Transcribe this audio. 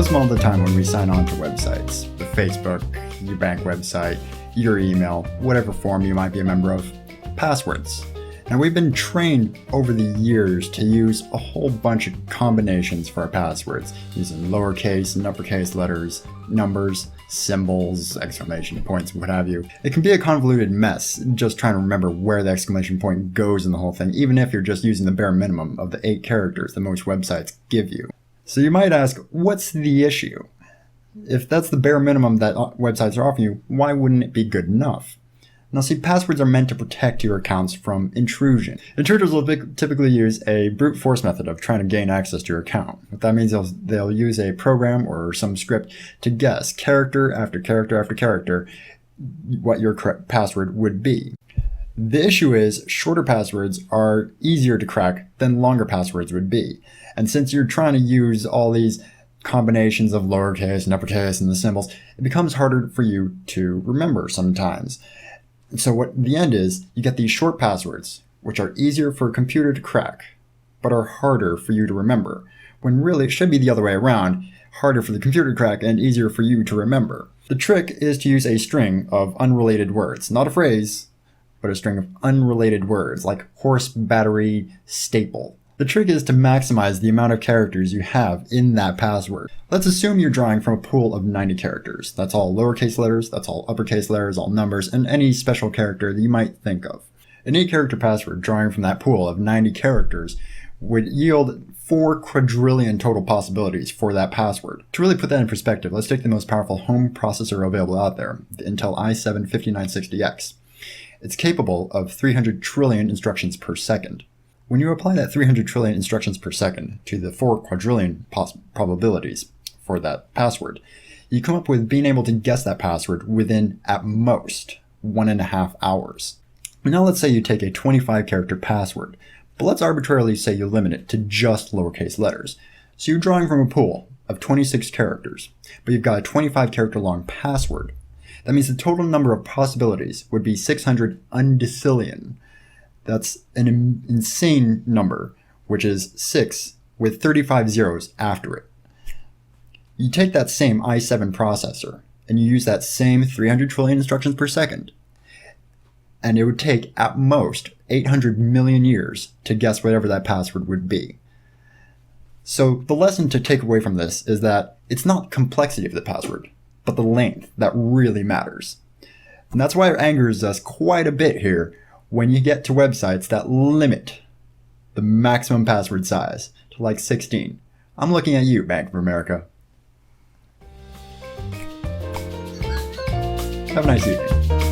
use them all the time when we sign on to websites. The Facebook, your bank website, your email, whatever form you might be a member of. Passwords. Now we've been trained over the years to use a whole bunch of combinations for our passwords, using lowercase and uppercase letters, numbers, symbols, exclamation points, what have you. It can be a convoluted mess just trying to remember where the exclamation point goes in the whole thing, even if you're just using the bare minimum of the 8 characters that most websites give you. So you might ask, what's the issue? If that's the bare minimum that websites are offering you, why wouldn't it be good enough? Now see, passwords are meant to protect your accounts from intrusion. Intruders will typically use a brute force method of trying to gain access to your account. What that means is they'll use a program or some script to guess character after character after character what your correct password would be. The issue is shorter passwords are easier to crack than longer passwords would be. And since you're trying to use all these combinations of lowercase and uppercase and the symbols, it becomes harder for you to remember sometimes. So what the end is, you get these short passwords, which are easier for a computer to crack, but are harder for you to remember, when really it should be the other way around, harder for the computer to crack and easier for you to remember. The trick is to use a string of unrelated words, not a phrase, but a string of unrelated words, like horse, battery, staple. The trick is to maximize the amount of characters you have in that password. Let's assume you're drawing from a pool of 90 characters. That's all lowercase letters, that's all uppercase letters, all numbers, and any special character that you might think of. An 8-character password drawing from that pool of 90 characters would yield 4 quadrillion total possibilities for that password. To really put that in perspective, let's take the most powerful home processor available out there, the Intel i7-5960X. It's capable of 300 trillion instructions per second. When you apply that 300 trillion instructions per second to the 4 quadrillion probabilities for that password, you come up with being able to guess that password within, at most, 1.5 hours. Now let's say you take a 25-character password, but let's arbitrarily say you limit it to just lowercase letters. So you're drawing from a pool of 26 characters, but you've got a 25-character long password. That means the total number of possibilities would be 600 undecillion. That's an insane number, which is 6 with 35 zeros after it. You take that same i7 processor and you use that same 300 trillion instructions per second, and it would take at most 800 million years to guess whatever that password would be. So the lesson to take away from this is that it's not complexity of the password, but the length that really matters. And that's why it angers us quite a bit here when you get to websites that limit the maximum password size to like 16. I'm looking at you, Bank of America. Have a nice evening.